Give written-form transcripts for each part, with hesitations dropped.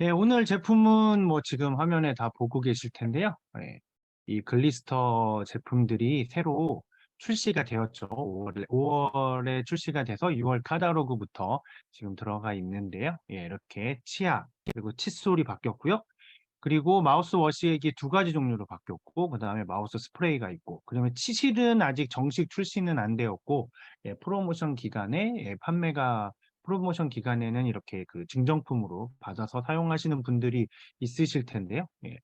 예, 오늘 제품은 뭐 지금 화면에 다 보고 계실 텐데요. 예, 이 글리스터 제품들이 새로 출시가 되었죠. 5월에 출시가 돼서 6월 카탈로그부터 지금 들어가 있는데요. 예, 이렇게 치약 그리고 칫솔이 바뀌었고요. 그리고 마우스워시액이 두 가지 종류로 바뀌었고, 그다음에 마우스 스프레이가 있고, 그다음에 치실은 아직 정식 출시는 안 되었고, 예, 프로모션 기간에 프로모션 기간에는 이렇게 그 증정품으로 받아서 사용하시는 분들이 있으실 텐데요. 예,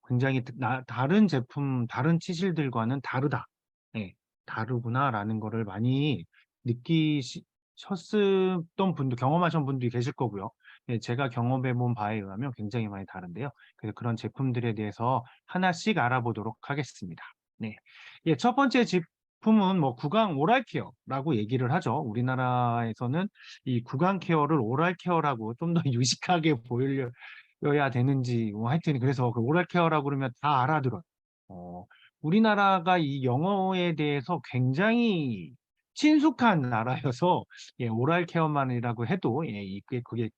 굉장히 다른 제품, 다른 치실들과는 다르다. 예, 다르구나라는 거를 많이 느끼셨던 분도, 경험하신 분들이 계실 거고요. 예, 제가 경험해 본 바에 의하면 굉장히 많이 다른데요. 그래서 그런 제품들에 대해서 하나씩 알아보도록 하겠습니다. 네. 예, 첫 번째 제품은 뭐 구강 오랄 케어라고 얘기를 하죠. 우리나라에서는 이 구강 케어를 오랄 케어라고 좀 더 유식하게 보여야 되는지, 뭐 하여튼 그래서 그 오랄 케어라고 그러면 다 알아들어요. 어, 우리나라가 이 영어에 대해서 굉장히 친숙한 나라여서 예, 오랄 케어만이라고 해도 예, 이게 그게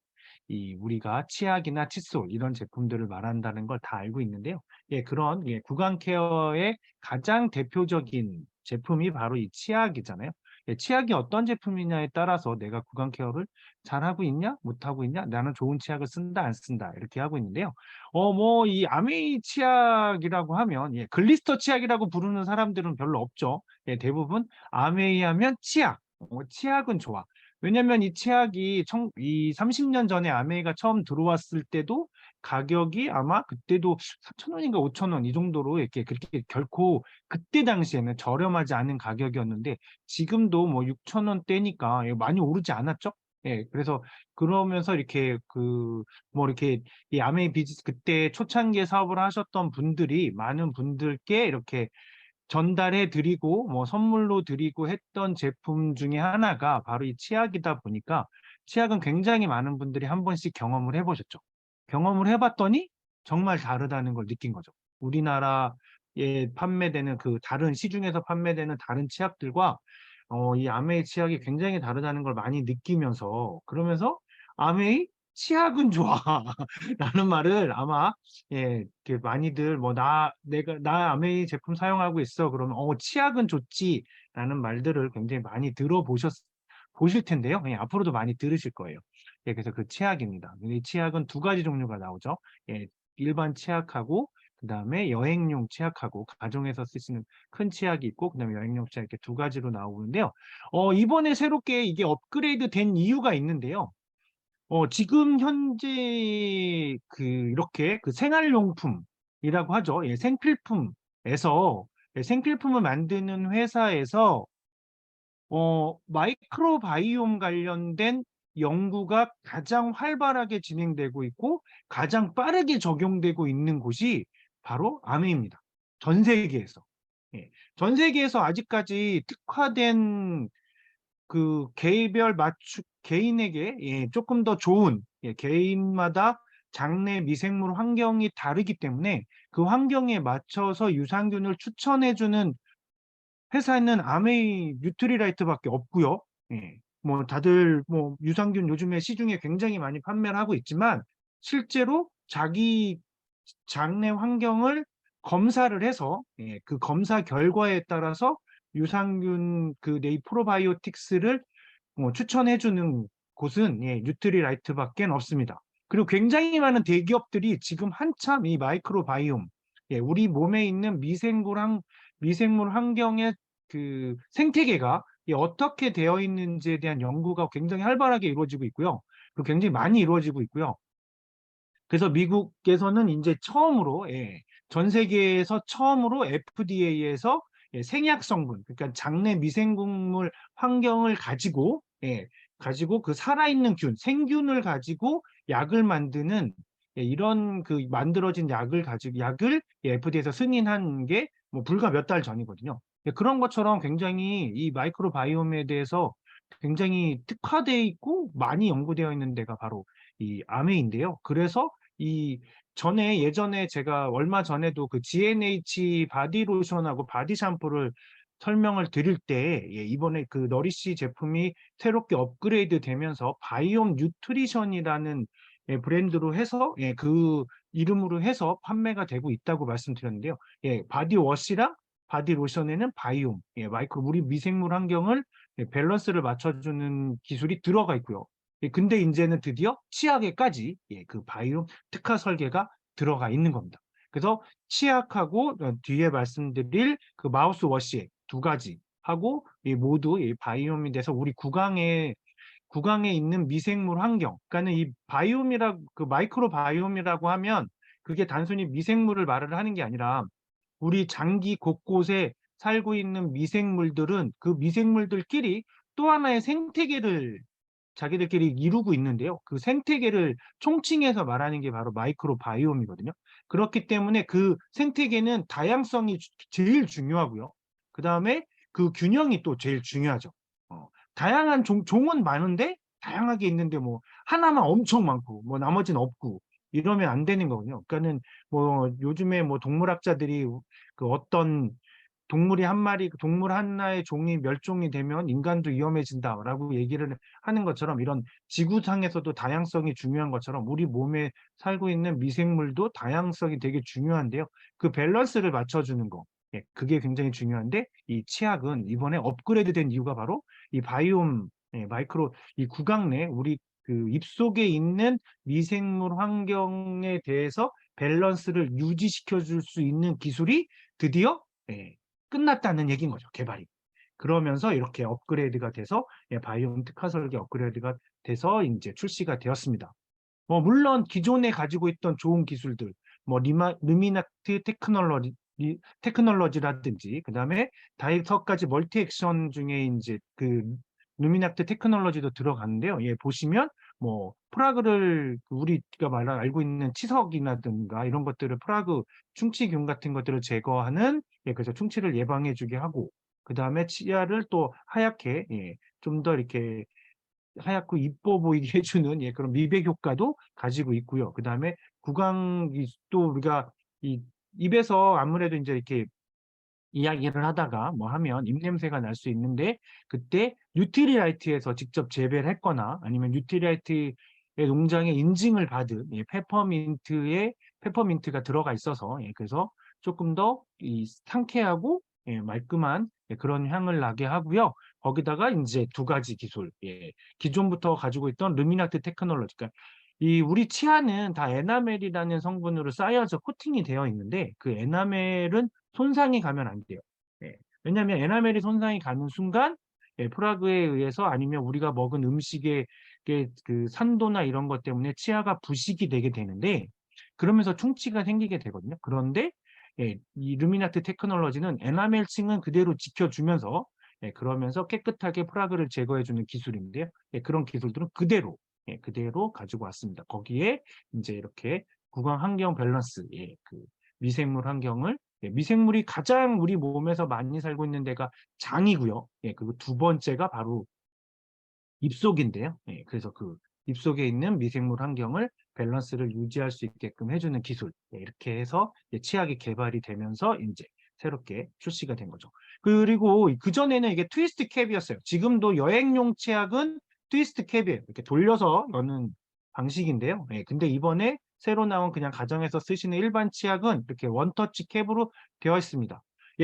이 우리가 치약이나 칫솔 이런 제품들을 말한다는 걸 다 알고 있는데요. 예, 그런 예, 구강 케어의 가장 대표적인 제품이 바로 이 치약이잖아요. 예, 치약이 어떤 제품이냐에 따라서 내가 구강 케어를 잘하고 있냐, 못하고 있냐, 나는 좋은 치약을 쓴다, 안 쓴다, 이렇게 하고 있는데요. 뭐, 이 아메이 치약이라고 하면, 예, 글리스터 치약이라고 부르는 사람들은 별로 없죠. 예, 대부분 아메이 하면 치약, 치약은 좋아. 왜냐면 이 치약이 이 30년 전에 아메이가 처음 들어왔을 때도 가격이 아마 그때도 4,000원인가 5,000원 이 정도로 이렇게 그렇게 결코 그때 당시에는 저렴하지 않은 가격이었는데 지금도 뭐 6,000원대니까 많이 오르지 않았죠? 예, 그래서 그러면서 이렇게 뭐 이렇게 이 아메이 비즈 그때 초창기에 사업을 하셨던 분들이 많은 분들께 이렇게 전달해 드리고 뭐 선물로 드리고 했던 제품 중에 하나가 바로 이 치약이다 보니까 치약은 굉장히 많은 분들이 한 번씩 경험을 해보셨죠. 경험을 해봤더니 정말 다르다는 걸 느낀 거죠. 우리나라에 판매되는 그 다른 시중에서 판매되는 다른 치약들과 이 아메이 치약이 굉장히 다르다는 걸 많이 느끼면서 그러면서 아메이 치약은 좋아 라는 말을 아마 예, 이렇게 많이들 뭐 나 아메이 제품 사용하고 있어. 그러면 치약은 좋지라는 말들을 굉장히 많이 보실 텐데요. 예, 앞으로도 많이 들으실 거예요. 예, 그래서 그 치약입니다. 이 치약은 두 가지 종류가 나오죠. 예, 일반 치약하고 그다음에 여행용 치약하고 가정에서 쓰시는 큰 치약이 있고 그다음에 여행용 치약 이렇게 두 가지로 나오는데요. 이번에 새롭게 이게 업그레이드 된 이유가 있는데요. 지금 현재 이렇게 그 생활용품이라고 하죠. 예, 생필품에서 생필품을 만드는 회사에서 마이크로바이옴 관련된 연구가 가장 활발하게 진행되고 있고 가장 빠르게 적용되고 있는 곳이 바로 아메입니다. 전 세계에서. 예, 전 세계에서 아직까지 특화된 그 개인에게 예, 조금 더 좋은 예, 개인마다 장내 미생물 환경이 다르기 때문에 그 환경에 맞춰서 유산균을 추천해주는 회사는 아메이 뉴트리라이트밖에 없고요. 예, 뭐 다들 뭐 유산균 요즘에 시중에 굉장히 많이 판매를 하고 있지만 실제로 자기 장내 환경을 검사를 해서 예, 그 검사 결과에 따라서 유산균 그 네이프로바이오틱스를 추천해주는 곳은 예, 뉴트리라이트밖에 없습니다. 그리고 굉장히 많은 대기업들이 지금 한참 이 마이크로바이옴, 예, 우리 몸에 있는 미생물 환경의 그 생태계가 어떻게 되어 있는지에 대한 연구가 굉장히 활발하게 이루어지고 있고요. 그리고 굉장히 많이 이루어지고 있고요. 그래서 미국에서는 이제 처음으로 예, 전 세계에서 처음으로 FDA에서 예, 생약 성분, 그러니까 장내 미생물 환경을 가지고 가지고 그 살아있는 생균을 가지고 약을 만드는 예, 이런 그 만들어진 약을 가지고 약을 예, FDA에서 승인한 게 뭐 불과 몇 달 전이거든요. 예, 그런 것처럼 굉장히 이 마이크로바이옴에 대해서 굉장히 특화되어 있고 많이 연구되어 있는 데가 바로 이 아메인데요. 그래서 이 예전에 제가 얼마 전에도 그 GNH 바디 로션하고 바디 샴푸를 설명을 드릴 때 예, 이번에 그 너리시 제품이 새롭게 업그레이드 되면서 바이옴 뉴트리션이라는 브랜드로 해서 그 이름으로 해서 판매가 되고 있다고 말씀드렸는데요. 바디워시랑 바디로션에는 바이옴, 마이크로 우리 미생물 환경을 밸런스를 맞춰주는 기술이 들어가 있고요. 근데 이제는 드디어 치약에까지 그 바이옴 특화 설계가 들어가 있는 겁니다. 그래서 치약하고 뒤에 말씀드릴 그 마우스워시 두 가지 하고 모두 바이옴이 돼서 우리 구강에 있는 미생물 환경, 그러니까는 이 바이옴이라 그 마이크로 바이옴이라고 하면 그게 단순히 미생물을 말을 하는 게 아니라 우리 장기 곳곳에 살고 있는 미생물들은 그 미생물들끼리 또 하나의 생태계를 자기들끼리 이루고 있는데요. 그 생태계를 총칭해서 말하는 게 바로 마이크로 바이옴이거든요. 그렇기 때문에 그 생태계는 다양성이 제일 중요하고요. 그 다음에 그 균형이 또 제일 중요하죠. 다양한 종은 많은데 다양하게 있는데 뭐 하나만 엄청 많고 뭐 나머지는 없고 이러면 안 되는 거거든요. 그러니까는 뭐 요즘에 뭐 동물학자들이 그 어떤 동물 하나의 종이 멸종이 되면 인간도 위험해진다라고 얘기를 하는 것처럼 이런 지구상에서도 다양성이 중요한 것처럼 우리 몸에 살고 있는 미생물도 다양성이 되게 중요한데요. 그 밸런스를 맞춰주는 거. 그게 굉장히 중요한데 이 치약은 이번에 업그레이드된 이유가 바로 이 바이옴 마이크로 이 구강 내 우리 그 입속에 있는 미생물 환경에 대해서 밸런스를 유지시켜 줄 수 있는 기술이 드디어 끝났다는 얘기인 거죠, 개발이. 그러면서 이렇게 업그레이드가 돼서 바이옴 특화 설계 업그레이드가 돼서 이제 출시가 되었습니다. 물론 기존에 가지고 있던 좋은 기술들, 뭐 루미나트 테크놀로지라든지, 그 다음에 5가지 멀티 액션 중에 이제 그 루미나트 테크놀로지도 들어갔는데요. 보시면 뭐 프라그를 우리가 알고 있는 치석이라든가 이런 것들을 프라그 충치균 같은 것들을 제거하는 그래서 충치를 예방해주게 하고 그 다음에 치아를 또 하얗게 좀 더 이렇게 하얗고 이뻐 보이게 해주는 그런 미백 효과도 가지고 있고요. 그 다음에 구강이 또 우리가 이 입에서 아무래도 이제 이렇게 이야기를 하다가 뭐 하면 입냄새가 날 수 있는데 그때 뉴트리라이트에서 직접 재배를 했거나 아니면 뉴트리라이트의 농장에 인증을 받은 페퍼민트가 들어가 있어서 그래서 조금 더 이 상쾌하고 말끔한 그런 향을 나게 하고요. 거기다가 이제 두 가지 기술, 기존부터 가지고 있던 루미나트 테크놀로지, 그러니까 이 우리 치아는 다 에나멜이라는 성분으로 쌓여져 코팅이 되어 있는데 그 에나멜은 손상이 가면 안 돼요. 왜냐하면 에나멜이 손상이 가는 순간 프라그에 의해서 아니면 우리가 먹은 음식의 그 산도나 이런 것 때문에 치아가 부식이 되게 되는데 그러면서 충치가 생기게 되거든요. 그런데 이 루미나트 테크놀로지는 에나멜층은 그대로 지켜주면서 그러면서 깨끗하게 프라그를 제거해주는 기술인데요. 그런 기술들은 그대로 가지고 왔습니다. 거기에 이제 이렇게 구강 환경 밸런스, 그 미생물 환경을 미생물이 가장 우리 몸에서 많이 살고 있는 데가 장이고요. 그리고 두 번째가 바로 입속인데요. 그래서 그 입속에 있는 미생물 환경을 밸런스를 유지할 수 있게끔 해주는 기술. 이렇게 해서 치약이 개발이 되면서 이제 새롭게 출시가 된 거죠. 그리고 그전에는 이게 트위스트 캡이었어요. 지금도 여행용 치약은 트위스트 캡이에요. 이렇게 돌려서 넣는 방식인데요. 근데 이번에 새로 나온 그냥 가정에서 쓰시는 일반 치약은 이렇게 원터치 캡으로 되어 있습니다.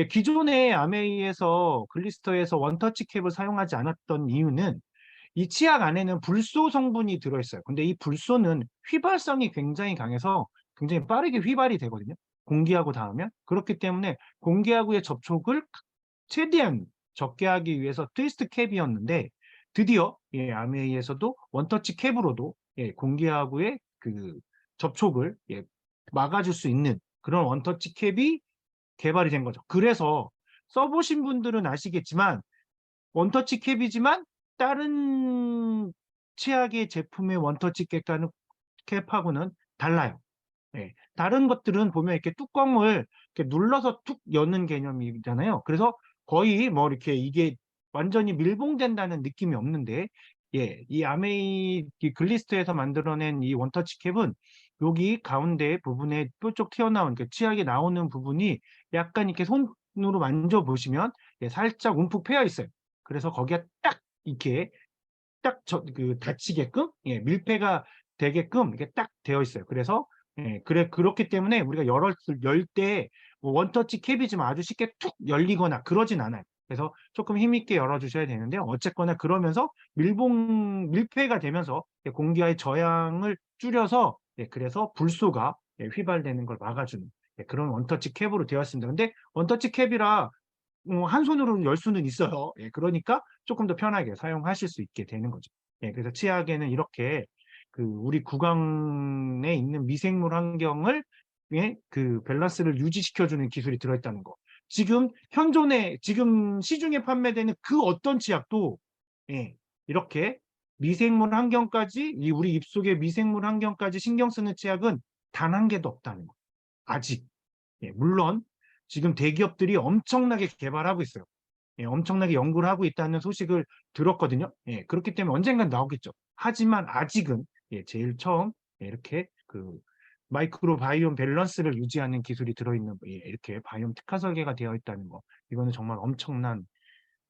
기존의 아메이에서 글리스터에서 원터치 캡을 사용하지 않았던 이유는 이 치약 안에는 불소 성분이 들어있어요. 근데 이 불소는 휘발성이 굉장히 강해서 굉장히 빠르게 휘발이 되거든요. 공기하고 닿으면. 그렇기 때문에 공기하고의 접촉을 최대한 적게 하기 위해서 트위스트 캡이었는데 드디어 아메이에서도 원터치 캡으로도 공기하고의 그 접촉을 막아줄 수 있는 그런 원터치 캡이 개발이 된 거죠. 그래서 써보신 분들은 아시겠지만 원터치 캡이지만 다른 치약의 제품의 원터치 캡하고는 달라요. 다른 것들은 보면 이렇게 뚜껑을 이렇게 눌러서 툭 여는 개념이잖아요. 그래서 거의 뭐 이렇게 이게 완전히 밀봉된다는 느낌이 없는데, 이 아메이 이 글리스트에서 만들어낸 이 원터치 캡은 여기 가운데 부분에 뾰족 튀어나온 치약이 나오는 부분이 약간 이렇게 손으로 만져보시면 살짝 움푹 패여 있어요. 그래서 거기에 딱 이렇게 딱 그 닫히게끔 밀폐가 되게끔 이게 딱 되어 있어요. 그래서 그렇기 때문에 우리가 열 때 뭐 원터치 캡이지만 아주 쉽게 툭 열리거나 그러진 않아요. 그래서 조금 힘있게 열어주셔야 되는데요. 어쨌거나 그러면서 밀폐가 되면서 공기와의 저항을 줄여서 그래서 불소가 휘발되는 걸 막아주는 그런 원터치 캡으로 되어 있습니다. 근데 원터치 캡이라 한 손으로는 열 수는 있어요. 그러니까 조금 더 편하게 사용하실 수 있게 되는 거죠. 그래서 치약에는 이렇게 그 우리 구강에 있는 미생물 환경을 그 밸런스를 유지시켜주는 기술이 들어있다는 거. 지금 시중에 판매되는 그 어떤 치약도 이렇게 미생물 환경까지 우리 입속의 미생물 환경까지 신경 쓰는 치약은 단 한 개도 없다는 거. 아직. 물론 지금 대기업들이 엄청나게 개발하고 있어요. 엄청나게 연구를 하고 있다는 소식을 들었거든요. 그렇기 때문에 언젠간 나오겠죠. 하지만 아직은 제일 처음 이렇게 그 마이크로바이옴 밸런스를 유지하는 기술이 들어있는 이렇게 바이옴 특화 설계가 되어 있다는 거. 이거는 정말 엄청난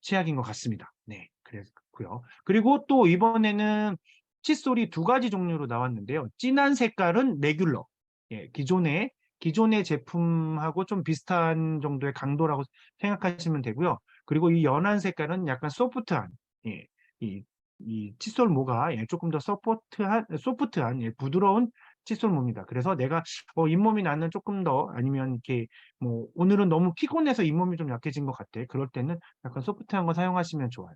치약인 것 같습니다. 네, 그렇고요. 그리고 또 이번에는 칫솔이 두 가지 종류로 나왔는데요. 진한 색깔은 레귤러. 기존의 제품하고 좀 비슷한 정도의 강도라고 생각하시면 되고요. 그리고 이 연한 색깔은 약간 소프트한, 예, 이, 이 칫솔 모가 조금 더 소프트한, 부드러운 칫솔 모입니다. 그래서 내가 잇몸이 나는 조금 더 아니면 이렇게 뭐 오늘은 너무 피곤해서 잇몸이 좀 약해진 것 같아. 그럴 때는 약간 소프트한 거 사용하시면 좋아요.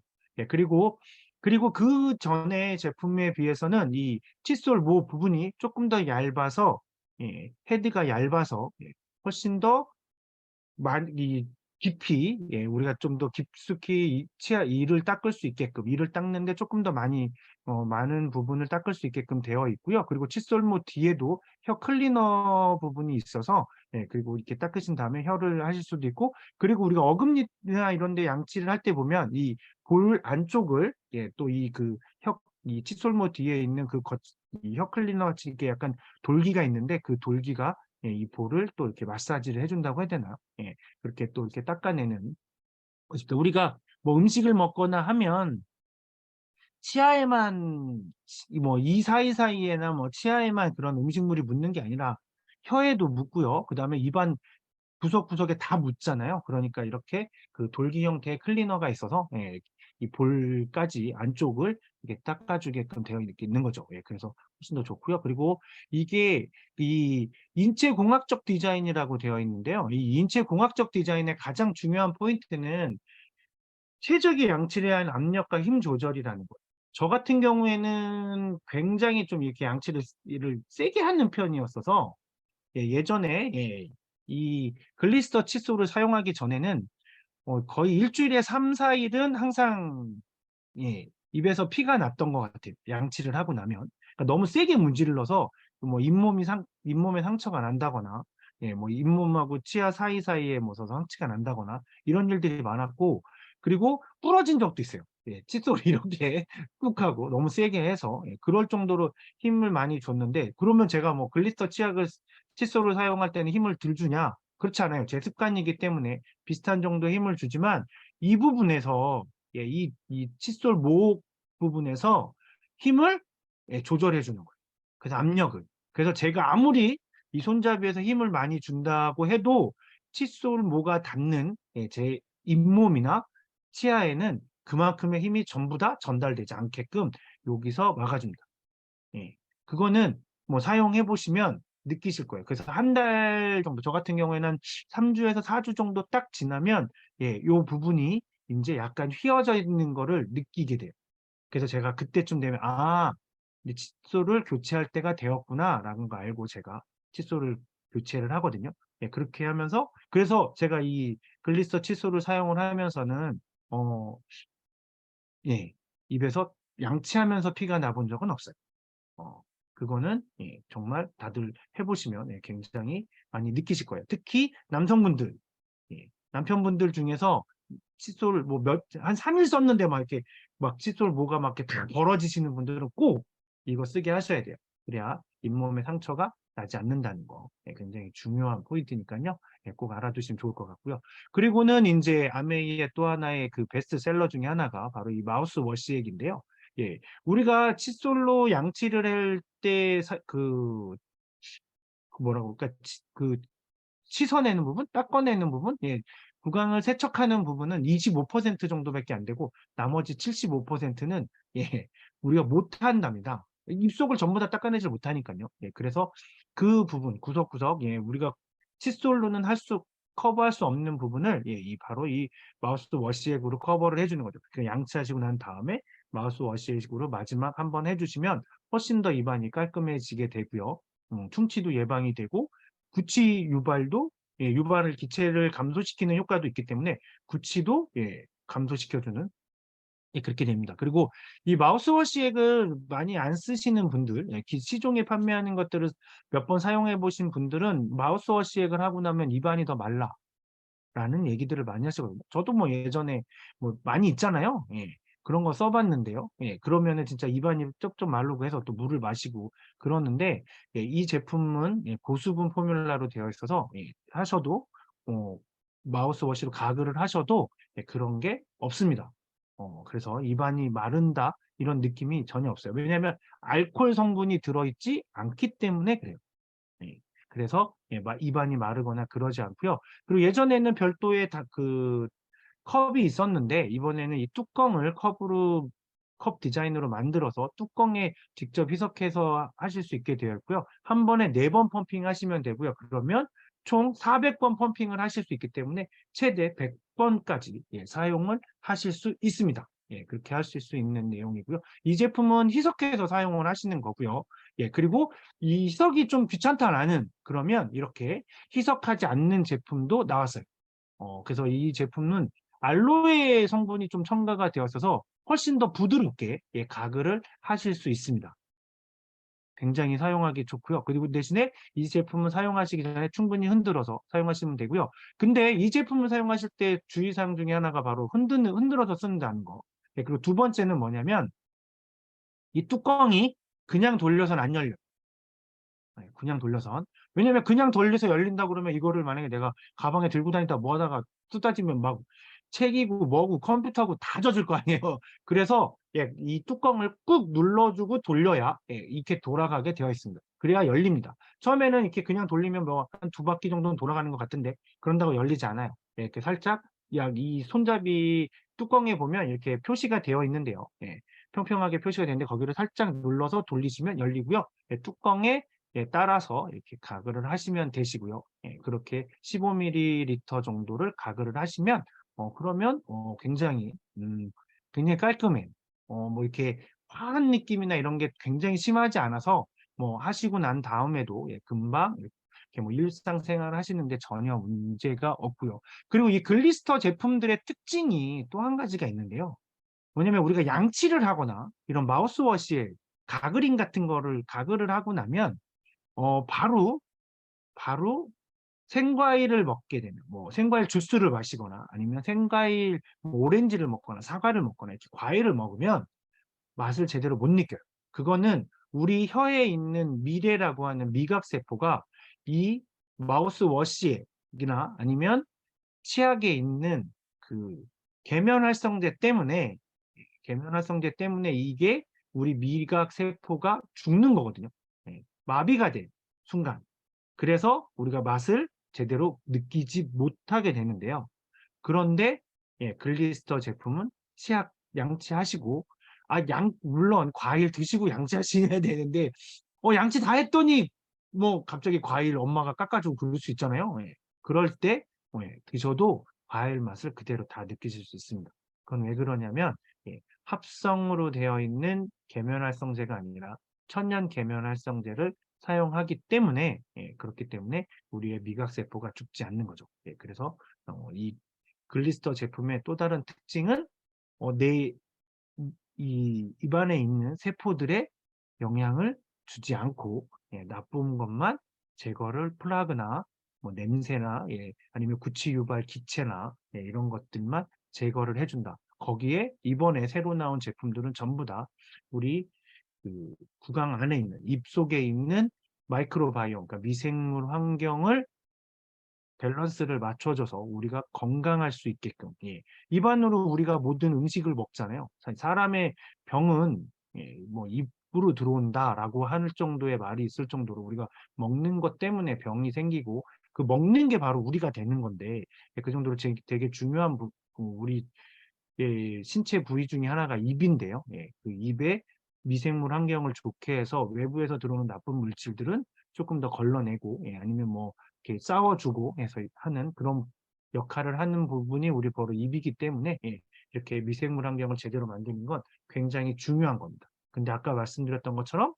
그리고 그 전에 제품에 비해서는 이 칫솔 모 부분이 조금 더 얇아서 헤드가 얇아서 훨씬 더 많이 깊이 우리가 좀 더 깊숙이 치아 이를 닦을 수 있게끔 이를 닦는데 조금 더 많은 부분을 닦을 수 있게끔 되어 있고요. 그리고 칫솔모 뒤에도 혀 클리너 부분이 있어서 그리고 이렇게 닦으신 다음에 혀를 하실 수도 있고 그리고 우리가 어금니나 이런 데 양치를 할 때 보면 이 볼 안쪽을 또 이 칫솔모 뒤에 있는 이 혀 클리너 이게 약간 돌기가 있는데 그 돌기가 이 볼을 또 이렇게 마사지를 해준다고 해야 되나요? 그렇게 또 이렇게 닦아내는 것입니다. 우리가 뭐 음식을 먹거나 하면 치아에만 뭐 이 사이사이에나 뭐 치아에만 그런 음식물이 묻는 게 아니라 혀에도 묻고요. 그다음에 입안 구석구석에 다 묻잖아요. 그러니까 이렇게 그 돌기 형태의 클리너가 있어서 이 볼까지 안쪽을 이렇게 닦아주게끔 되어 있는 거죠. 그래서 훨씬 더 좋고요. 그리고 이게 이 인체공학적 디자인이라고 되어 있는데요. 이 인체공학적 디자인의 가장 중요한 포인트는 최적의 양치를 위한 압력과 힘 조절이라는 거예요. 저 같은 경우에는 굉장히 좀 이렇게 양치를 세게 하는 편이었어서 예전에 이 글리스터 칫솔을 사용하기 전에는 거의 일주일에 3, 4일은 항상 입에서 피가 났던 것 같아요. 양치를 하고 나면. 그러니까 너무 세게 문질러서 뭐 잇몸에 상처가 난다거나 뭐 잇몸하고 치아 사이사이에 뭐 상처가 난다거나 이런 일들이 많았고 그리고 부러진 적도 있어요. 칫솔이 이렇게 꾹 하고 너무 세게 해서 그럴 정도로 힘을 많이 줬는데 그러면 제가 뭐 글리스터 칫솔을 사용할 때는 힘을 들 주냐? 그렇지 않아요. 제 습관이기 때문에 비슷한 정도의 힘을 주지만 이 부분에서 이 칫솔 목 부분에서 힘을 조절해 주는 거예요. 그래서 압력을. 그래서 제가 아무리 이 손잡이에서 힘을 많이 준다고 해도 칫솔 모가 닿는 제 잇몸이나 치아에는 그만큼의 힘이 전부 다 전달되지 않게끔 여기서 막아줍니다. 그거는 뭐 사용해 보시면 느끼실 거예요. 그래서 한 달 정도, 저 같은 경우에는 3주에서 4주 정도 딱 지나면 요 부분이 이제 약간 휘어져 있는 거를 느끼게 돼요. 그래서 제가 그때쯤 되면 이제 칫솔을 교체할 때가 되었구나라는 거 알고 제가 칫솔을 교체를 하거든요. 그렇게 하면서 그래서 제가 이 글리서 칫솔을 사용을 하면서는 어, 입에서 양치하면서 피가 나본 적은 없어요. 어, 그거는 정말 다들 해보시면 굉장히 많이 느끼실 거예요. 특히 남성분들, 남편분들 중에서 칫솔 한 3일 썼는데 막 이렇게 막 칫솔 모가 막 이렇게 다 벌어지시는 분들은 꼭 이거 쓰게 하셔야 돼요. 그래야 잇몸에 상처가 나지 않는다는 거. 굉장히 중요한 포인트니까요. 꼭 알아두시면 좋을 것 같고요. 그리고는 이제 아메이의 또 하나의 그 베스트셀러 중에 하나가 바로 이 마우스 워시액인데요. 예. 우리가 칫솔로 양치를 할 때 뭐라고 그럴까? 씻어내는 부분, 닦아내는 부분, 예. 구강을 세척하는 부분은 25% 정도밖에 안 되고 나머지 75%는 예, 우리가 못 한답니다. 입속을 전부 다 닦아내질 못하니까요. 예, 그래서 그 부분 구석구석 예, 우리가 칫솔로는 커버할 수 없는 부분을 예, 바로 이 마우스 워시액으로 커버를 해주는 거죠. 그 양치하시고 난 다음에 마우스 워시액으로 마지막 한번 해주시면 훨씬 더 입안이 깔끔해지게 되고요. 충치도 예방이 되고 구취 유발도 예, 유발을 기체를 감소시키는 효과도 있기 때문에 구취도 예, 감소시켜주는 예, 그렇게 됩니다. 그리고 이 마우스워시액을 많이 안 쓰시는 분들, 예, 시중에 판매하는 것들을 몇 번 사용해 보신 분들은 마우스워시액을 하고 나면 입안이 더 말라라는 얘기들을 많이 하시거든요. 저도 뭐 예전에 뭐 많이 있잖아요. 예. 그런 거 써봤는데요. 예, 그러면은 진짜 입안이 쩍쩍 마르고 해서 또 물을 마시고 그러는데 예, 이 제품은 예, 고수분 포뮬라로 되어 있어서 예, 하셔도 어, 마우스워시로 가글을 하셔도 예, 그런 게 없습니다. 그래서 입안이 마른다 이런 느낌이 전혀 없어요. 왜냐하면 알코올 성분이 들어있지 않기 때문에 그래요. 예. 그래서 예, 입안이 마르거나 그러지 않고요. 그리고 예전에는 별도의 컵이 있었는데 이번에는 이 뚜껑을 컵 디자인으로 만들어서 뚜껑에 직접 희석해서 하실 수 있게 되어 있고요. 한 번에 4번 펌핑 하시면 되고요. 그러면 총 400번 펌핑을 하실 수 있기 때문에 최대 100번까지 예, 사용을 하실 수 있습니다. 예, 그렇게 하실 수 있는 내용이고요. 이 제품은 희석해서 사용을 하시는 거고요. 예, 그리고 이 희석이 좀 귀찮다라는 그러면 이렇게 희석하지 않는 제품도 나왔어요. 그래서 이 제품은 알로에 성분이 좀 첨가가 되어 있어서 훨씬 더 부드럽게 예, 가글을 하실 수 있습니다. 굉장히 사용하기 좋고요. 그리고 대신에 이 제품을 사용하시기 전에 충분히 흔들어서 사용하시면 되고요. 근데 이 제품을 사용하실 때 주의사항 중에 하나가 바로 흔들어서 쓴다는 거. 예, 그리고 두 번째는 뭐냐면 이 뚜껑이 그냥 돌려서는 안 열려요. 네, 그냥 돌려선. 왜냐면 그냥 돌려서 열린다 그러면 이거를 만약에 내가 가방에 들고 다니다 뭐 하다가 쏟아지면 막 책이고 뭐고 컴퓨터고 다 젖을 거 아니에요. 그래서 예, 이 뚜껑을 꾹 눌러주고 돌려야 예, 이렇게 돌아가게 되어 있습니다. 그래야 열립니다. 처음에는 이렇게 그냥 돌리면 뭐 한 2바퀴 정도는 돌아가는 것 같은데 그런다고 열리지 않아요. 예, 이렇게 살짝 이 손잡이 뚜껑에 보면 이렇게 표시가 되어 있는데요. 예, 평평하게 표시가 되는데 거기를 살짝 눌러서 돌리시면 열리고요. 예, 뚜껑에 예, 따라서 이렇게 가글을 하시면 되시고요. 예, 그렇게 15ml 정도를 가글을 하시면 그러면 굉장히 깔끔해. 뭐 이렇게 화한 느낌이나 이런 게 굉장히 심하지 않아서 뭐 하시고 난 다음에도 예, 금방 이렇게 뭐 일상생활 하시는데 전혀 문제가 없고요. 그리고 이 글리스터 제품들의 특징이 또 한 가지가 있는데요. 왜냐면 우리가 양치를 하거나 이런 마우스워시에 가글링 같은 거를 가글을 하고 나면 바로 생과일을 먹게 되면 뭐 생과일 주스를 마시거나 아니면 생과일 뭐 오렌지를 먹거나 사과를 먹거나 이렇게 과일을 먹으면 맛을 제대로 못 느껴요. 그거는 우리 혀에 있는 미레라고 하는 미각 세포가 이 마우스 워시액이나 아니면 치약에 있는 그 계면활성제 때문에 이게 우리 미각 세포가 죽는 거거든요. 네, 마비가 돼 순간. 그래서 우리가 맛을 제대로 느끼지 못하게 되는데요. 그런데 예, 글리스터 제품은 치약 양치하시고 물론 과일 드시고 양치하셔야 되는데 양치 다 했더니 뭐 갑자기 과일 엄마가 깎아주고 그럴 수 있잖아요. 예. 그럴 때 드셔도 과일 맛을 그대로 다 느끼실 수 있습니다. 그건 왜 그러냐면 예, 합성으로 되어 있는 계면활성제가 아니라 천연 계면활성제를 사용하기 때문에 그렇기 때문에 우리의 미각세포가 죽지 않는 거죠. 예, 그래서 이 글리스터 제품의 또 다른 특징은 내 입안에 있는 세포들의 영향을 주지 않고 예, 나쁜 것만 제거를 플라그나 뭐 냄새나 예, 아니면 구취 유발 기체나 예, 이런 것들만 제거를 해준다. 거기에 이번에 새로 나온 제품들은 전부 다 우리 그 구강 안에 있는 입 속에 있는 마이크로바이옴, 그러니까 미생물 환경을 밸런스를 맞춰줘서 우리가 건강할 수 있게끔, 예. 입안으로 우리가 모든 음식을 먹잖아요. 사람의 병은, 예, 뭐 입으로 들어온다라고 할 정도의 말이 있을 정도로 우리가 먹는 것 때문에 병이 생기고, 그 먹는 게 바로 우리가 되는 건데, 예, 그 정도로 되게 중요한 우리, 예, 신체 부위 중에 하나가 입인데요. 예, 그 입에 미생물 환경을 좋게 해서 외부에서 들어오는 나쁜 물질들은 조금 더 걸러내고, 예, 아니면 뭐 이렇게 싸워주고 해서 하는 그런 역할을 하는 부분이 우리 바로 입이기 때문에, 예, 이렇게 미생물 환경을 제대로 만드는 건 굉장히 중요한 겁니다. 근데 아까 말씀드렸던 것처럼,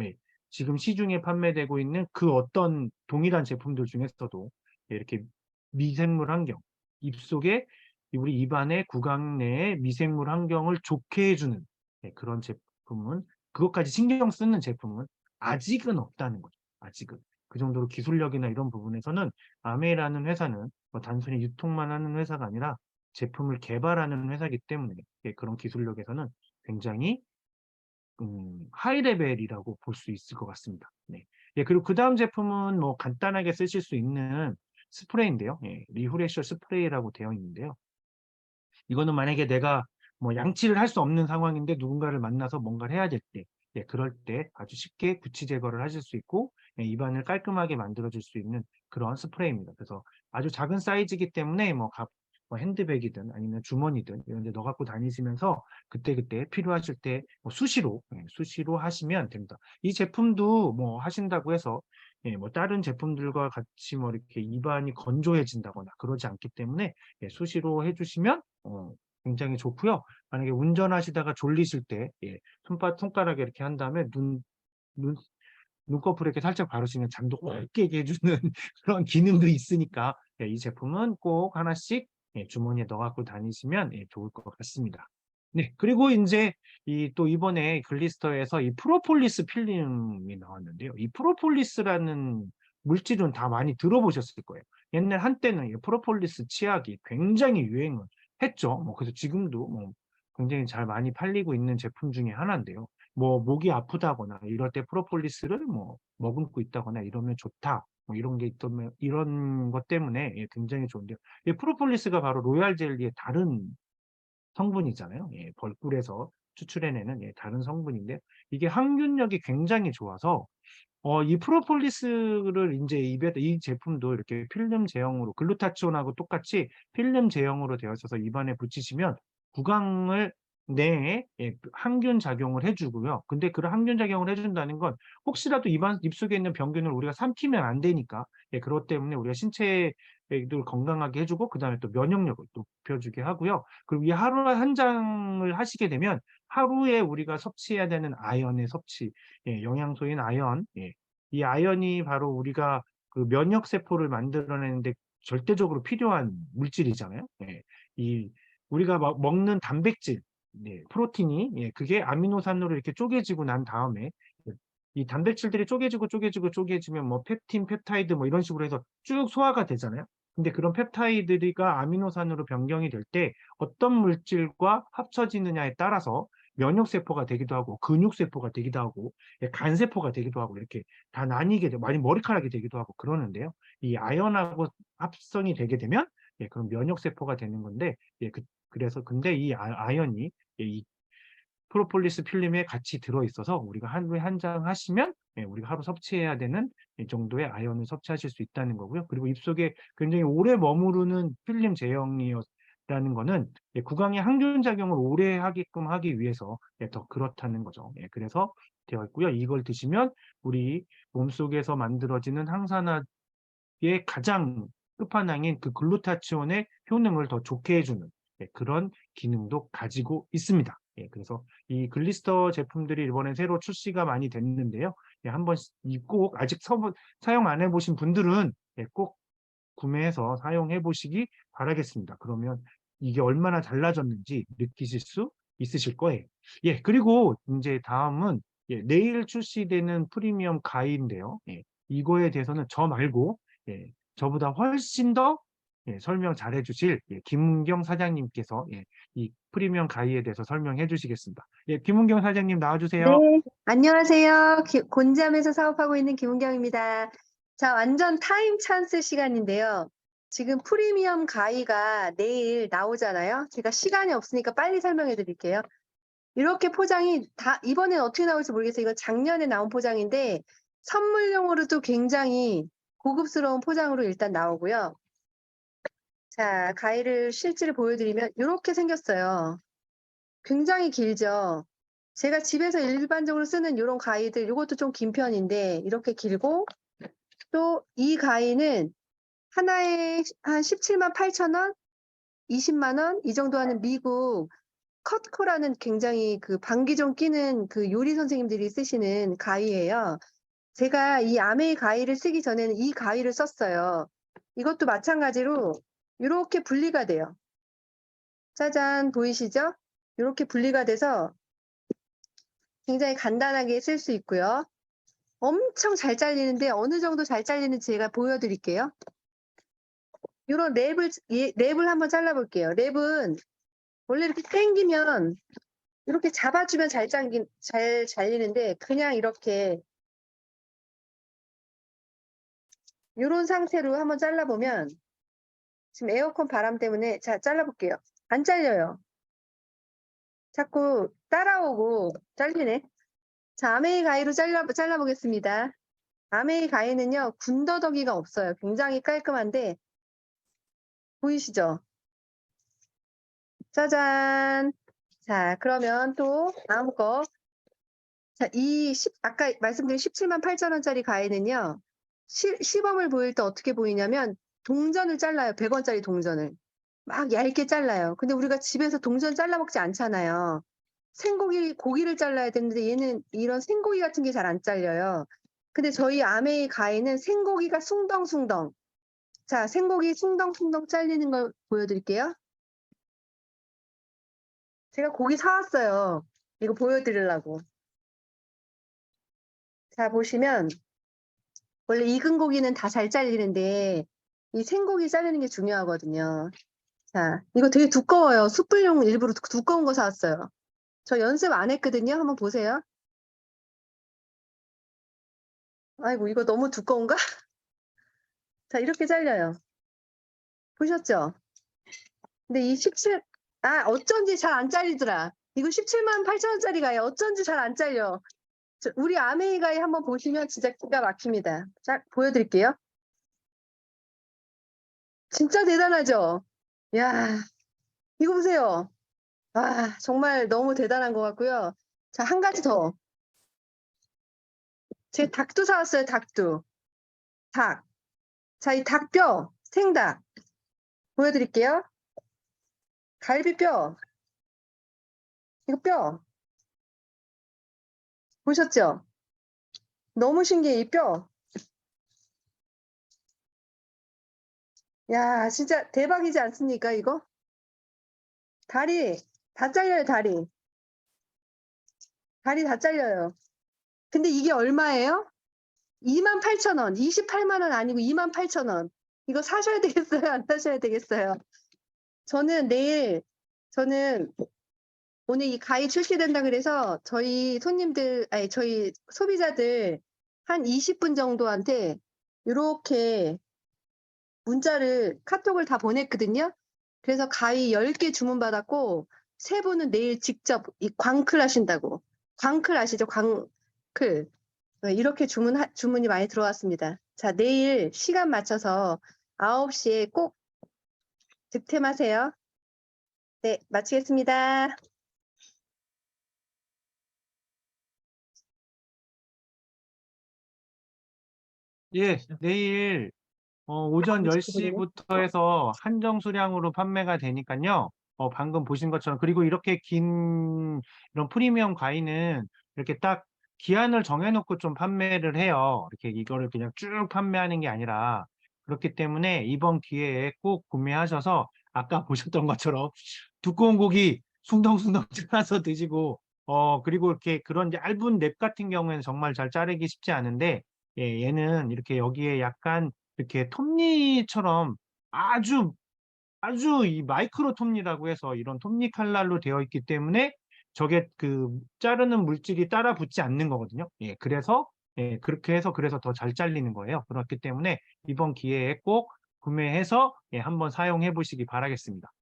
예, 지금 시중에 판매되고 있는 그 어떤 동일한 제품들 중에서도, 예, 이렇게 미생물 환경, 입속에 우리 입안의 구강 내의 미생물 환경을 좋게 해주는, 예, 그런 제품은, 그것까지 신경 쓰는 제품은 아직은 없다는 거죠. 아직은. 그 정도로 기술력이나 이런 부분에서는 아메라는 회사는 뭐 단순히 유통만 하는 회사가 아니라 제품을 개발하는 회사이기 때문에, 예, 그런 기술력에서는 굉장히 하이 레벨이라고 볼 수 있을 것 같습니다. 네. 예, 그리고 그다음 제품은 뭐 간단하게 쓰실 수 있는 스프레이인데요. 예, 리후레셔 스프레이라고 되어 있는데요. 이거는 만약에 내가 뭐 양치를 할 수 없는 상황인데 누군가를 만나서 뭔가를 해야 될 때, 예, 그럴 때 아주 쉽게 구취 제거를 하실 수 있고, 예, 입안을 깔끔하게 만들어줄 수 있는 그런 스프레이입니다. 그래서 아주 작은 사이즈이기 때문에 뭐 핸드백이든 아니면 주머니든 이런 데 넣어 갖고 다니시면서 그때그때 필요하실 때 뭐 수시로, 예, 수시로 하시면 됩니다. 이 제품도 뭐 하신다고 해서, 예, 뭐 다른 제품들과 같이 뭐 이렇게 입안이 건조해진다거나 그러지 않기 때문에, 예, 수시로 해주시면 굉장히 좋고요. 만약에 운전하시다가 졸리실 때, 예, 손가락에 이렇게 한 다음에 눈, 눈꺼풀에 이렇게 살짝 바르시면 잠도 꼭 깨게 해주는 그런 기능도 있으니까, 예, 이 제품은 꼭 하나씩, 예, 주머니에 넣어 갖고 다니시면, 예, 좋을 것 같습니다. 네, 그리고 이제 또 이번에 글리스터에서 이 프로폴리스 필름이 나왔는데요. 이 프로폴리스라는 물질은 다 많이 들어보셨을 거예요. 옛날 한때는 이 프로폴리스 치약이 굉장히 유행을 했죠. 뭐 그래서 지금도 뭐 굉장히 잘 많이 팔리고 있는 제품 중에 하나인데요. 뭐 목이 아프다거나 이럴 때 프로폴리스를 뭐 머금고 있다거나 이러면 좋다. 뭐 이런 게 있다면 이런 것 때문에, 예, 굉장히 좋은데요. 이 프로폴리스가 바로 로얄 젤리의 다른 성분이잖아요. 예, 벌꿀에서 추출해내는, 예, 다른 성분인데 이게 항균력이 굉장히 좋아서 이 프로폴리스를 이제 입에 이 제품도 이렇게 필름 제형으로 글루타치온하고 똑같이 필름 제형으로 되어 있어서 입안에 붙이시면 구강을 내에, 예, 항균 작용을 해주고요. 근데 그런 항균 작용을 해준다는 건 혹시라도 입속에 있는 병균을 우리가 삼키면 안 되니까, 예, 그것 때문에 우리가 신체를 건강하게 해주고 그다음에 또 면역력을 높여주게 하고요. 그리고 이 하루에 한 장을 하시게 되면 하루에 우리가 섭취해야 되는 아연의 섭취, 예, 영양소인 아연, 예, 이 아연이 바로 우리가 그 면역 세포를 만들어내는데 절대적으로 필요한 물질이잖아요. 예. 이 우리가 먹는 단백질, 네, 프로틴이, 예, 그게 아미노산으로 이렇게 쪼개지고 난 다음에, 이 단백질들이 쪼개지면 뭐 펩틴, 펩타이드 뭐 이런 식으로 해서 쭉 소화가 되잖아요. 근데 그런 펩타이드가 아미노산으로 변경이 될 때 어떤 물질과 합쳐지느냐에 따라서 면역세포가 되기도 하고 근육세포가 되기도 하고, 예, 간세포가 되기도 하고 이렇게 다 나뉘게 되고 많이 머리카락이 되기도 하고 그러는데요. 이 아연하고 합성이 되게 되면, 예, 그런 면역세포가 되는 건데, 예, 그래서 근데 이 아연이, 예, 이 프로폴리스 필름에 같이 들어있어서 우리가 하루에 한 장 하시면, 예, 우리가 하루 섭취해야 되는 이 정도의 아연을 섭취하실 수 있다는 거고요. 그리고 입속에 굉장히 오래 머무르는 필름 제형이라는 거는, 예, 구강의 항균 작용을 오래 하게끔 하기 위해서, 예, 더 그렇다는 거죠. 예, 그래서 되어 있고요. 이걸 드시면 우리 몸속에서 만들어지는 항산화의 가장 끝판왕인 그 글루타치온의 효능을 더 좋게 해주는, 예, 그런 기능도 가지고 있습니다. 예, 그래서 이 글리스터 제품들이 이번에 새로 출시가 많이 됐는데요. 예, 한번 꼭 아직 사용 안 해보신 분들은, 예, 꼭 구매해서 사용해 보시기 바라겠습니다. 그러면 이게 얼마나 달라졌는지 느끼실 수 있으실 거예요. 예, 그리고 이제 다음은, 예, 내일 출시되는 프리미엄 가이인데요. 예, 이거에 대해서는 저 말고, 예, 저보다 훨씬 더, 예, 설명 잘해 주실, 예, 김은경 사장님께서, 예, 이 프리미엄 가이에 대해서 설명해 주시겠습니다. 예, 김은경 사장님 나와 네, 주세요. 안녕하세요. 곤지암에서 사업하고 있는 김은경입니다. 자, 완전 타임 찬스 시간인데요. 지금 프리미엄 가위가 내일 나오잖아요. 제가 시간이 없으니까 빨리 설명해 드릴게요. 이렇게 포장이 다 이번엔 어떻게 나올지 모르겠어요. 이건 작년에 나온 포장인데 선물용으로도 굉장히 고급스러운 포장으로 일단 나오고요. 자, 가위를 실제로 보여드리면 이렇게 생겼어요. 굉장히 길죠. 제가 집에서 일반적으로 쓰는 이런 가위들, 이것도 좀 긴 편인데 이렇게 길고, 또 이 가위는 하나에 한 178,000원, 20만 원 이 정도 하는 미국 컷코라는 굉장히 그 방귀정 끼는 그 요리 선생님들이 쓰시는 가위예요. 제가 이 아메이 가위를 쓰기 전에는 이 가위를 썼어요. 이것도 마찬가지로 이렇게 분리가 돼요. 짜잔, 보이시죠? 이렇게 분리가 돼서 굉장히 간단하게 쓸 수 있고요. 엄청 잘 잘리는데 어느 정도 잘 잘리는지 제가 보여드릴게요. 이런 랩을 한번 잘라볼게요. 랩은 원래 이렇게 당기면 이렇게 잡아주면 잘 잘리는데 그냥 이렇게 이런 상태로 한번 잘라보면 지금 에어컨 바람 때문에 자 잘라볼게요. 안 잘려요. 자꾸 따라오고 잘리네. 자, 아메이 가위로 잘라보겠습니다. 아메이 가위는요, 군더더기가 없어요. 굉장히 깔끔한데, 보이시죠? 짜잔. 자, 그러면 또 다음 거. 자, 아까 말씀드린 178,000원짜리 가위는요, 시범을 보일 때 어떻게 보이냐면, 동전을 잘라요. 100원짜리 동전을. 막 얇게 잘라요. 근데 우리가 집에서 동전 잘라 먹지 않잖아요. 고기를 잘라야 되는데 얘는 이런 생고기 같은 게 잘 안 잘려요. 근데 저희 아메이 가위는 생고기가 숭덩숭덩. 자, 생고기 숭덩숭덩 잘리는 걸 보여드릴게요. 제가 고기 사왔어요. 이거 보여드리려고. 자, 보시면 원래 익은 고기는 다 잘 잘리는데 이 생고기 자르는 게 중요하거든요. 자, 이거 되게 두꺼워요. 숯불용 일부러 두꺼운 거 사왔어요. 저 연습 안 했거든요. 한번 보세요. 아이고, 이거 너무 두꺼운가? 자, 이렇게 잘려요. 보셨죠? 근데 어쩐지 잘 안 잘리더라. 이거 178,000원짜리 가요. 어쩐지 잘 안 잘려. 우리 아메이 가위 한번 보시면 진짜 기가 막힙니다. 자, 보여드릴게요. 진짜 대단하죠? 야, 이거 보세요. 아, 정말 너무 대단한 것 같고요. 자, 한 가지 더. 제 닭도 사왔어요, 닭도. 닭. 자, 이 닭뼈, 생닭. 보여드릴게요. 갈비뼈. 이거 뼈. 보셨죠? 너무 신기해, 이 뼈. 야, 진짜 대박이지 않습니까, 이거? 다리, 다 잘려요, 다리. 다리 다 잘려요. 근데 이게 얼마예요? 28,000원. 28만 원 아니고 28,000원. 이거 사셔야 되겠어요? 안 사셔야 되겠어요? 저는 오늘 이 가위 출시된다 그래서 저희 소비자들 한 20분 정도한테 이렇게 카톡을 다 보냈거든요. 그래서 가위 10개 주문받았고, 3분은 내일 직접 이 광클 하신다고. 광클 아시죠? 광클. 이렇게 주문이 많이 들어왔습니다. 자, 내일 시간 맞춰서 9시에 꼭 득템하세요. 네, 마치겠습니다. 예, 내일 오전 보이네. 10시부터 해서 한정 수량으로 판매가 되니까요. 방금 보신 것처럼 그리고 이렇게 긴 이런 프리미엄 가위는 이렇게 딱 기한을 정해놓고 좀 판매를 해요. 이렇게 이거를 그냥 쭉 판매하는 게 아니라 그렇기 때문에 이번 기회에 꼭 구매하셔서 아까 보셨던 것처럼 두꺼운 고기 숭덩숭덩 잘라서 드시고 그리고 이렇게 그런 얇은 랩 같은 경우에는 정말 잘 자르기 쉽지 않은데 얘는 이렇게 여기에 약간 이렇게 톱니처럼 아주 아주 이 마이크로 톱니라고 해서 이런 톱니 칼날로 되어 있기 때문에 저게 그 자르는 물질이 따라 붙지 않는 거거든요. 그래서 그렇게 해서 그래서 더 잘 잘리는 거예요. 그렇기 때문에 이번 기회에 꼭 구매해서 한번 사용해 보시기 바라겠습니다.